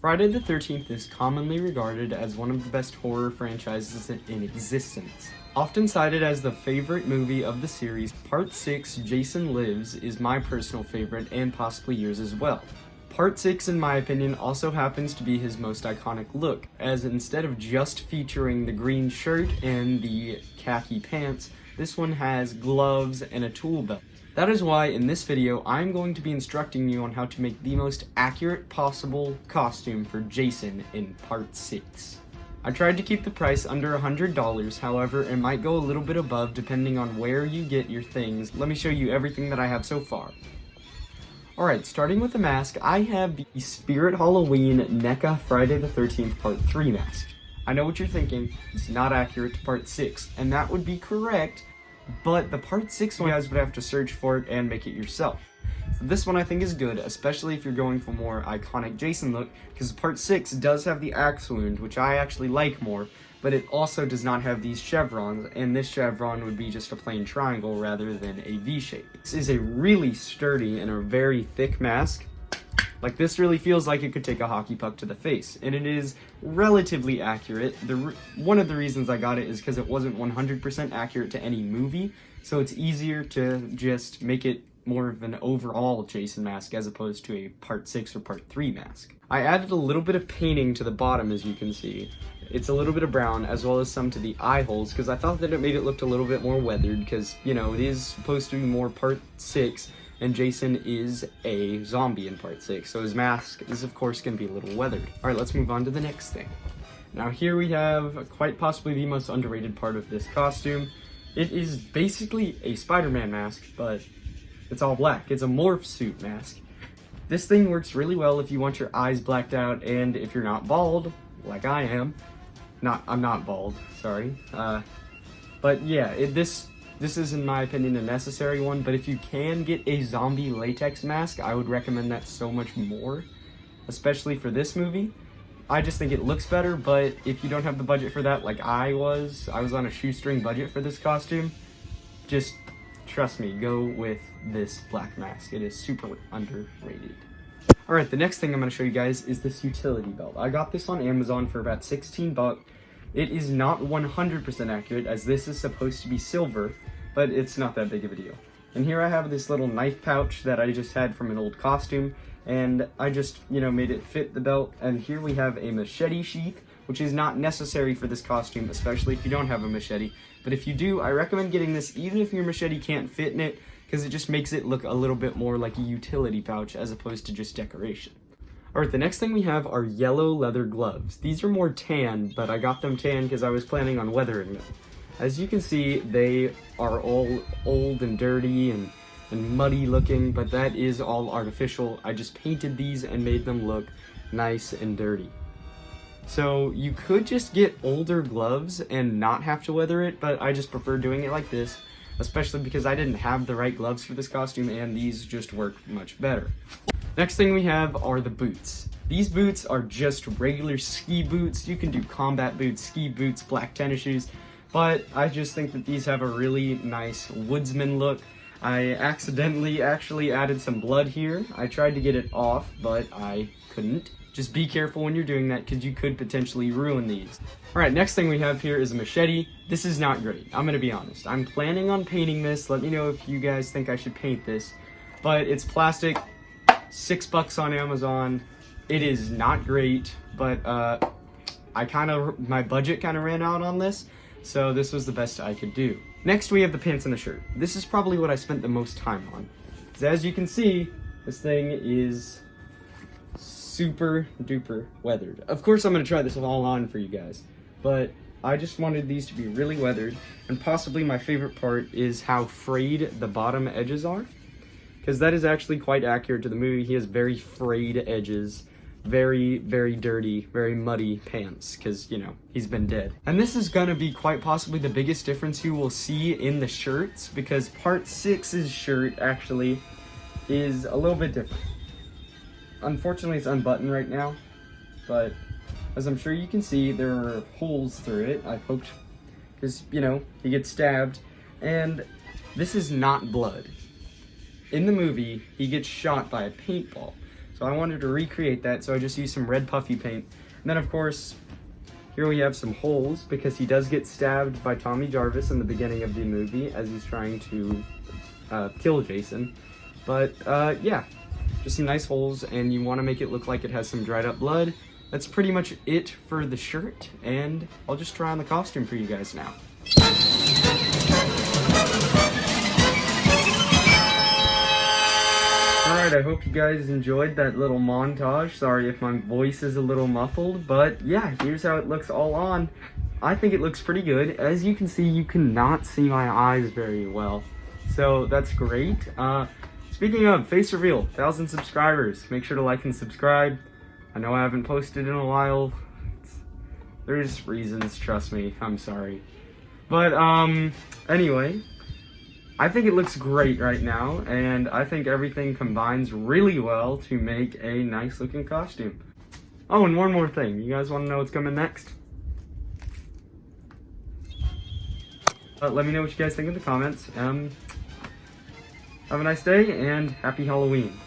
Friday the 13th is commonly regarded as one of the best horror franchises in existence. Often cited as the favorite movie of the series, Part 6, Jason Lives, is my personal favorite and possibly yours as well. Part 6, in my opinion, also happens to be his most iconic look, as instead of just featuring the green shirt and the khaki pants, this one has gloves and a tool belt. That is why in this video, I'm going to be instructing you on how to make the most accurate possible costume for Jason in Part 6. I tried to keep the price under $100, however, it might go a little bit above depending on where you get your things. Let me show you everything that I have so far. Alright, starting with the mask, I have the Spirit Halloween NECA Friday the 13th Part 3 mask. I know what you're thinking, it's not accurate to Part 6, and that would be correct, but the Part 6 one, you guys would have to search for it and make it yourself. So this one I think is good, especially if you're going for more iconic Jason look, because Part 6 does have the axe wound, which I actually like more, but it also does not have these chevrons, and this chevron would be just a plain triangle rather than a V shape. This is a really sturdy and a very thick mask. Like, this really feels like it could take a hockey puck to the face, and it is relatively accurate. One of the reasons I got it is because it wasn't 100% accurate to any movie, so it's easier to just make it more of an overall Jason mask as opposed to a Part 6 or Part 3 mask. I added a little bit of painting to the bottom, as you can see. It's a little bit of brown, as well as some to the eye holes, because I thought that it made it look a little bit more weathered, because, you know, it is supposed to be more Part 6, and Jason is a zombie in Part 6, so his mask is of course going to be a little weathered. Alright, let's move on to the next thing. Now here we have quite possibly the most underrated part of this costume. It is basically a Spider-Man mask, but it's all black. It's a morph suit mask. This thing works really well if you want your eyes blacked out, and if you're not bald, like I am. I'm not bald, sorry. But yeah, this is, in my opinion, a necessary one, but if you can get a zombie latex mask, I would recommend that so much more, especially for this movie. I just think it looks better, but if you don't have the budget for that, like I was on a shoestring budget for this costume, just trust me, go with this black mask. It is super underrated. Alright, the next thing I'm going to show you guys is this utility belt. I got this on Amazon for about 16 bucks. It is not 100% accurate, as this is supposed to be silver, but it's not that big of a deal. And here I have this little knife pouch that I just had from an old costume, and I just, made it fit the belt. And here we have a machete sheath, which is not necessary for this costume, especially if you don't have a machete. But if you do, I recommend getting this even if your machete can't fit in it, because it just makes it look a little bit more like a utility pouch as opposed to just decoration. Alright, the next thing we have are yellow leather gloves. These are more tan, but I got them tan because I was planning on weathering them. As you can see, they are all old and dirty and muddy looking, but that is all artificial. I just painted these and made them look nice and dirty. So you could just get older gloves and not have to weather it, but I just prefer doing it like this, especially because I didn't have the right gloves for this costume, and these just work much better. Next thing we have are the boots. These boots are just regular ski boots. You can do combat boots, ski boots, black tennis shoes, but I just think that these have a really nice woodsman look. I accidentally actually added some blood here. I tried to get it off, but I couldn't. Just be careful when you're doing that, because you could potentially ruin these. Alright, next thing we have here is a machete. This is not great, I'm gonna be honest. I'm planning on painting this. Let me know if you guys think I should paint this. But it's plastic, $6 on Amazon. It is not great, but my budget kind of ran out on this, so this was the best I could do. Next we have the pants and the shirt. This is probably what I spent the most time on. So as you can see, this thing is super duper weathered. Of course I'm going to try this all on for you guys, but I just wanted these to be really weathered, and possibly my favorite part is how frayed the bottom edges are, because that is actually quite accurate to the movie. He has very frayed edges, very, very dirty, very muddy pants, because, he's been dead. And this is going to be quite possibly the biggest difference you will see in the shirts, because Part 6's shirt actually is a little bit different. Unfortunately, it's unbuttoned right now, but as I'm sure you can see, there are holes through it. I poked, because, he gets stabbed, and this is not blood. In the movie, he gets shot by a paintball. So So I wanted to recreate that, so I just used some red puffy paint. And then of course, here we have some holes, because he does get stabbed by Tommy Jarvis in the beginning of the movie as he's trying to kill Jason. But yeah, just some nice holes, and you want to make it look like it has some dried up blood. That's pretty much it for the shirt, and I'll just try on the costume for you guys now. Alright, I hope you guys enjoyed that little montage. Sorry if my voice is a little muffled, but yeah, here's how it looks all on. I think it looks pretty good. As you can see, you cannot see my eyes very well, so that's great. Speaking of, face reveal, 1,000 subscribers. Make sure to like and subscribe. I know I haven't posted in a while. There's reasons, trust me, I'm sorry. But anyway, I think it looks great right now, and I think everything combines really well to make a nice looking costume. Oh, and one more thing. You guys want to know what's coming next? Let me know what you guys think in the comments. Have a nice day, and happy Halloween.